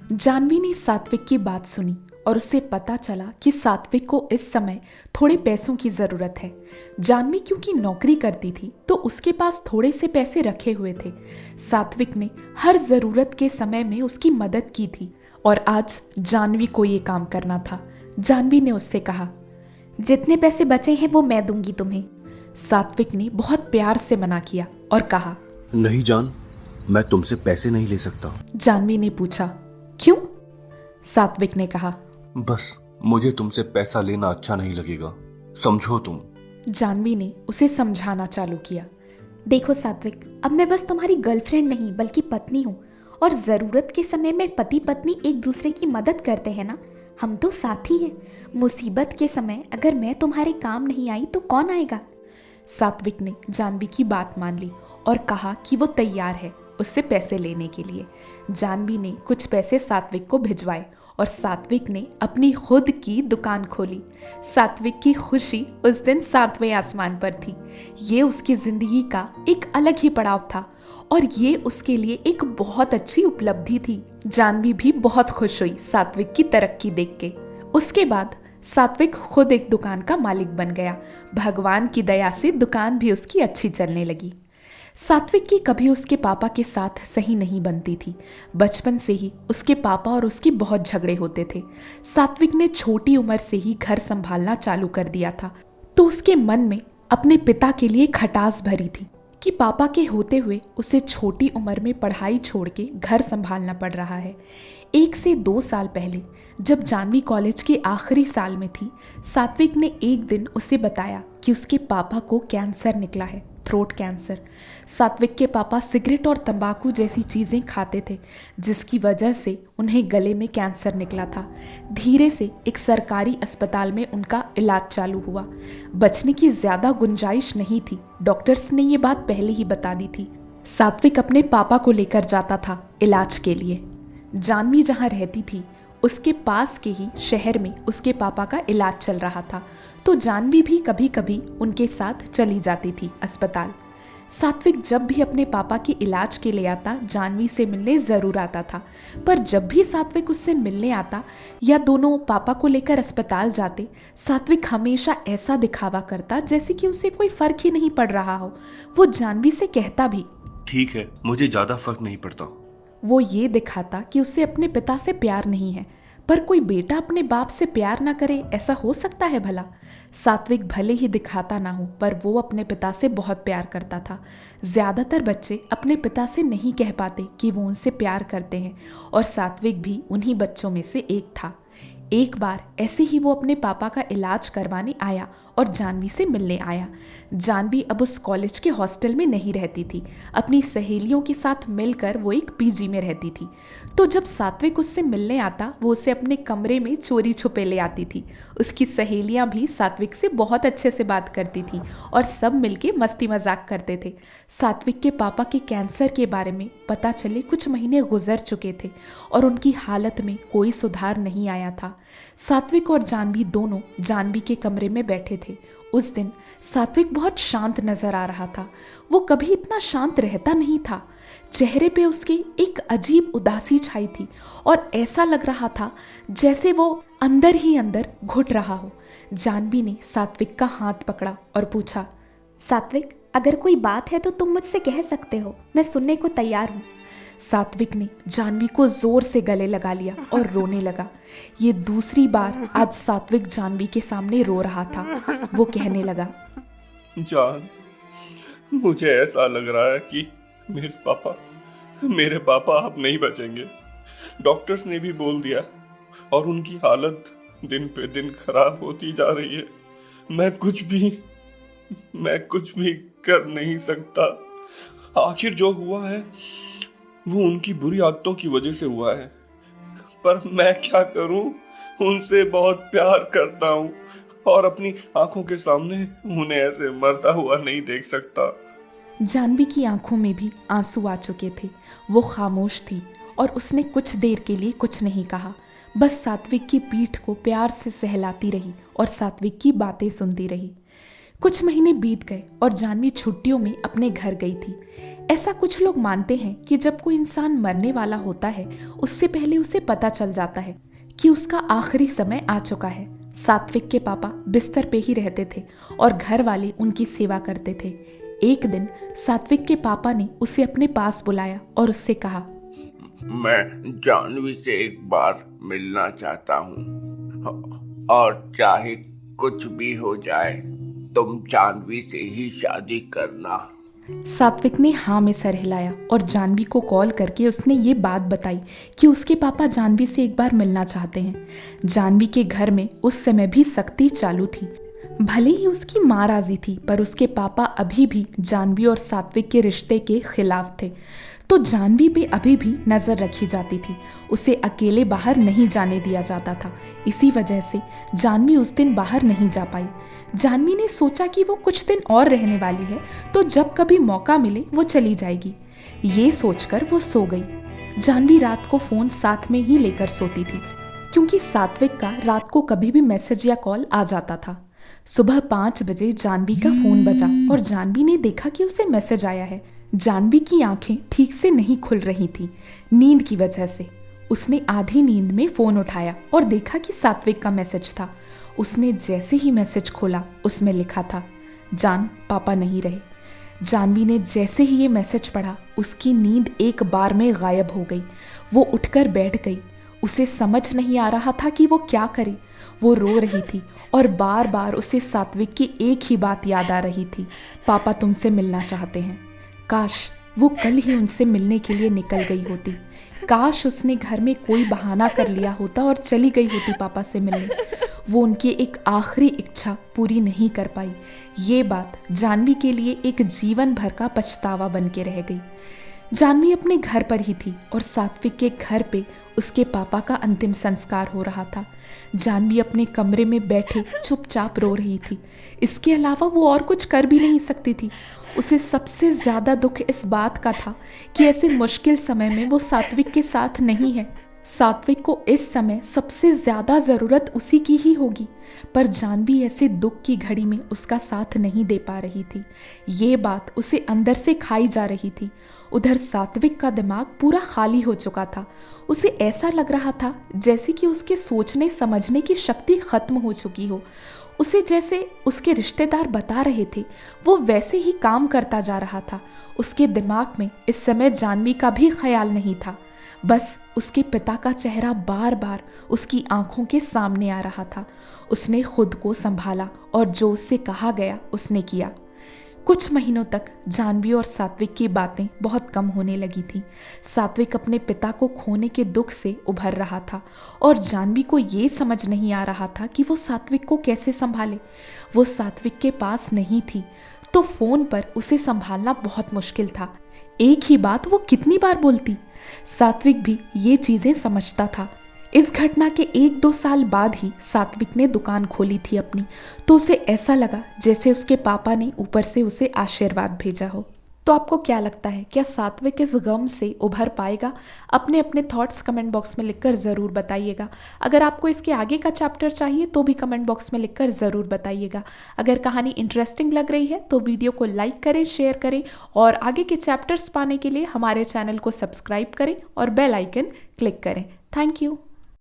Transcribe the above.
जानवी ने सात्विक की बात सुनी और उसे पता चला कि सात्विक को इस समय थोड़े पैसों की जरूरत है। जानवी क्योंकि नौकरी करती थी तो उसके पास थोड़े से पैसे रखे हुए थे। सात्विक ने हर जरूरत के समय में उसकी मदद की थी और आज जानवी को ये काम करना था। जानवी ने उससे कहा, जितने पैसे बचे हैं वो मैं दूंगी तुम्हें। सात्विक ने बहुत प्यार से मना किया और कहा, नहीं जान, मैं तुमसे पैसे नहीं ले सकता। जानवी ने पूछा, क्यों? सात्विक ने कहा, बस मुझे तुमसे पैसा लेना अच्छा नहीं लगेगा, समझो तुम। जानवी ने उसे समझाना चालू किया। देखो सात्विक, अब मैं बस तुम्हारी गर्लफ्रेंड नहीं बल्कि पत्नी हूँ और ज़रूरत के समय में पति पत्नी एक दूसरे की मदद करते हैं ना। हम तो साथी हैं। मुसीबत के समय अगर मैं तुम्हारे काम नहीं आई तो कौन आएगा? सात्विक ने जानवी की बात मान ली और कहा कि वो तैयार है उससे पैसे लेने के लिए। जानवी ने कुछ पैसे सात्विक को भिजवाए और सात्विक ने अपनी खुद की दुकान खोली। सात्विक की खुशी उस दिन 7वें आसमान पर थी। ये उसकी जिंदगी का एक अलग ही पड़ाव था और ये उसके लिए एक बहुत अच्छी उपलब्धि थी। जानवी भी बहुत खुश हुई सात्विक की तरक्की देख के। उसके बाद सात्विक खुद एक दुकान का मालिक बन गया। भगवान की दया से दुकान भी उसकी अच्छी चलने लगी। सात्विक की कभी उसके पापा के साथ सही नहीं बनती थी। बचपन से ही उसके पापा और उसके बहुत झगड़े होते थे। सात्विक ने छोटी उम्र से ही घर संभालना चालू कर दिया था तो उसके मन में अपने पिता के लिए खटास भरी थी कि पापा के होते हुए उसे छोटी उम्र में पढ़ाई छोड़ के घर संभालना पड़ रहा है। 1 से 2 साल पहले जब जानवी कॉलेज के आखिरी साल में थी, सात्विक ने एक दिन उसे बताया कि उसके पापा को कैंसर निकला है, थ्रोट कैंसर। सात्विक के पापा सिगरेट और तंबाकू जैसी चीज़ें खाते थे जिसकी वजह से उन्हें गले में कैंसर निकला था। धीरे से एक सरकारी अस्पताल में उनका इलाज चालू हुआ। बचने की ज़्यादा गुंजाइश नहीं थी, डॉक्टर्स ने ये बात पहले ही बता दी थी। सात्विक अपने पापा को लेकर जाता था इलाज के लिए। जानवी जहाँ रहती थी उसके पास के ही शहर में उसके पापा का इलाज चल रहा था तो जानवी भी कभी कभी उनके साथ चली जाती थी अस्पताल। सात्विक जब भी अपने पापा के इलाज के लिए आता जानवी से मिलने ज़रूर आता था, पर जब भी सात्विक उससे मिलने आता या दोनों पापा को लेकर अस्पताल जाते, सात्विक हमेशा ऐसा दिखावा करता जैसे कि उसे कोई फर्क ही नहीं पड़ रहा हो। वो जानवी से कहता भी, ठीक है, मुझे ज्यादा फर्क नहीं पड़ता। वो ये दिखाता कि उसे अपने पिता से प्यार नहीं है, पर कोई बेटा अपने बाप से प्यार ना करे, ऐसा हो सकता है भला? सात्विक भले ही दिखाता ना हो पर वो अपने पिता से बहुत प्यार करता था। ज़्यादातर बच्चे अपने पिता से नहीं कह पाते कि वो उनसे प्यार करते हैं और सात्विक भी उन्हीं बच्चों में से एक था। एक बार ऐसे ही वो अपने पापा का इलाज करवाने आया और जानवी से मिलने आया। जानवी अब उस कॉलेज के हॉस्टल में नहीं रहती थी, अपनी सहेलियों के साथ मिलकर वो एक पीजी में रहती थी। तो जब सात्विक उससे मिलने आता वो उसे अपने कमरे में चोरी छुपे ले आती थी। उसकी सहेलियां भी सात्विक से बहुत अच्छे से बात करती थी और सब मिलके मस्ती मजाक करते थे। सात्विक के पापा के कैंसर के बारे में पता चले कुछ महीने गुजर चुके थे और उनकी हालत में कोई सुधार नहीं आया था। सात्विक और जानवी दोनों जानवी के कमरे में बैठे थे। उस दिन सात्विक बहुत शांत नजर आ रहा था। वो कभी इतना शांत रहता नहीं था। चेहरे पे उसके एक अजीब उदासी छाई थी और ऐसा लग रहा था जैसे वो अंदर ही अंदर घुट रहा हो। जानवी ने सात्विक का हाथ पकड़ा और पूछा, सात्विक, अगर कोई बात है तो तुम मुझसे कह सकते हो, मैं सुनने को तैयार हूँ। सात्विक ने जानवी को जोर से गले लगा लिया और रोने लगा। ये दूसरी बार आज सात्विक जानवी के सामने रो रहा था। वो कहने लगा, जान, मुझे ऐसा लग रहा है कि मेरे पापा अब नहीं बचेंगे। डॉक्टर्स ने भी बोल दिया और उनकी हालत दिन पे दिन खराब होती जा रही है। मैं कुछ भी कर नहीं सकता। आखिर जो हुआ है वो उनकी बुरी आदतों की वजह से हुआ है, पर मैं क्या करूं? उनसे बहुत प्यार करता हूं और अपनी आंखों के सामने उन्हें ऐसे मरता हुआ नहीं देख सकता। जानवी की आंखों में भी आंसू आ चुके थे। वो खामोश थी और उसने कुछ देर के लिए कुछ नहीं कहा, बस सात्विक की पीठ को प्यार से सहलाती रही और सात्विक की बातें सुनती रही। कुछ महीने बीत गए और जानवी छुट्टियों में अपने घर गई थी। ऐसा कुछ लोग मानते हैं कि जब कोई इंसान मरने वाला होता है उससे पहले उसे पता चल जाता है कि उसका आखिरी समय आ चुका है। सात्विक के पापा बिस्तर पे ही रहते थे और घर वाले उनकी सेवा करते थे। एक दिन सात्विक के पापा ने उसे अपने पास बुलाया और उससे कहा, मैं जानवी से एक बार मिलना चाहता हूँ और चाहे कुछ भी हो जाए तुम जानवी से ही शादी करना। सात्विक ने हाँ में सर हिलाया और जानवी को कॉल करके उसने ये बात बताई कि उसके पापा जानवी से एक बार मिलना चाहते हैं। जानवी के घर में उस समय भी सख्ती चालू थी। भले ही उसकी माँ राजी थी पर उसके पापा अभी भी जानवी और सात्विक के रिश्ते के खिलाफ थे। तो जानवी पे अभी भी नजर रखी जाती थी। उसे अकेले बाहर नहीं जाने दिया जाता था। इसी वजह से जानवी उस दिन बाहर नहीं जा पाई। जानवी ने सोचा कि वो कुछ दिन और रहने वाली है तो जब कभी मौका मिले वो चली जाएगी। ये सोचकर वो सो गई। जानवी रात को फोन साथ में ही लेकर सोती थी क्योंकि सात्विक का रात को कभी भी मैसेज या कॉल आ जाता था। सुबह 5 बजे जानवी का फोन बजा और जानवी ने देखा कि उसे मैसेज आया है। जानवी की आंखें ठीक से नहीं खुल रही थी नींद की वजह से। उसने आधी नींद में फोन उठाया और देखा कि सात्विक का मैसेज था। उसने जैसे ही मैसेज खोला उसमें लिखा था, जान पापा नहीं रहे। जानवी ने जैसे ही ये मैसेज पढ़ा उसकी नींद एक बार में गायब हो गई। वो उठकर बैठ गई। उसे समझ नहीं आ रहा था कि वो क्या करे। वो रो रही थी और बार बार उसे सात्विक की एक ही बात याद आ रही थी, पापा तुमसे मिलना चाहते हैं। काश वो कल ही उनसे मिलने के लिए निकल गई होती। काश उसने घर में कोई बहाना कर लिया होता और चली गई होती पापा से मिलने। वो उनकी एक आखिरी इच्छा पूरी नहीं कर पाई। ये बात जानवी के लिए एक जीवन भर का पछतावा बन के रह गई। जानवी अपने घर पर ही थी और सात्विक के घर पे उसके पापा का अंतिम संस्कार हो रहा था। जानवी अपने कमरे में बैठे चुपचाप रो रही थी। इसके अलावा वो और कुछ कर भी नहीं सकती थी। उसे सबसे ज़्यादा दुख इस बात का था कि ऐसे मुश्किल समय में वो सात्विक के साथ नहीं है। सात्विक को इस समय सबसे ज़्यादा ज़रूरत उसी की ही होगी, पर जानवी ऐसे दुख की घड़ी में उसका साथ नहीं दे पा रही थी। ये बात उसे अंदर से खाई जा रही थी। उधर सात्विक का दिमाग पूरा खाली हो चुका था। उसे ऐसा लग रहा था जैसे कि उसके सोचने समझने की शक्ति खत्म हो चुकी हो। उसे जैसे उसके रिश्तेदार बता रहे थे वो वैसे ही काम करता जा रहा था। उसके दिमाग में इस समय जानवी का भी ख्याल नहीं था। बस उसके पिता का चेहरा बार बार उसकी आंखों के सामने आ रहा था। उसने खुद को संभाला और जो उससे कहा गया उसने किया। कुछ महीनों तक जानवी और सात्विक की बातें बहुत कम होने लगी थी। सात्विक अपने पिता को खोने के दुख से उभर रहा था और जानवी को ये समझ नहीं आ रहा था कि वो सात्विक को कैसे संभाले। वो सात्विक के पास नहीं थी तो फोन पर उसे संभालना बहुत मुश्किल था। एक ही बात वो कितनी बार बोलती। सात्विक भी ये चीजें समझता था। इस घटना के 1-2 साल बाद ही सात्विक ने दुकान खोली थी अपनी, तो उसे ऐसा लगा जैसे उसके पापा ने ऊपर से उसे आशीर्वाद भेजा हो। तो आपको क्या लगता है, क्या सात्विक इस गम से उभर पाएगा? अपने अपने थॉट्स कमेंट बॉक्स में लिखकर ज़रूर बताइएगा। अगर आपको इसके आगे का चैप्टर चाहिए तो भी कमेंट बॉक्स में लिखकर ज़रूर बताइएगा। अगर कहानी इंटरेस्टिंग लग रही है तो वीडियो को लाइक करें, शेयर करें और आगे के चैप्टर्स पाने के लिए हमारे चैनल को सब्सक्राइब करें और बेल आइकन क्लिक करें। Thank you.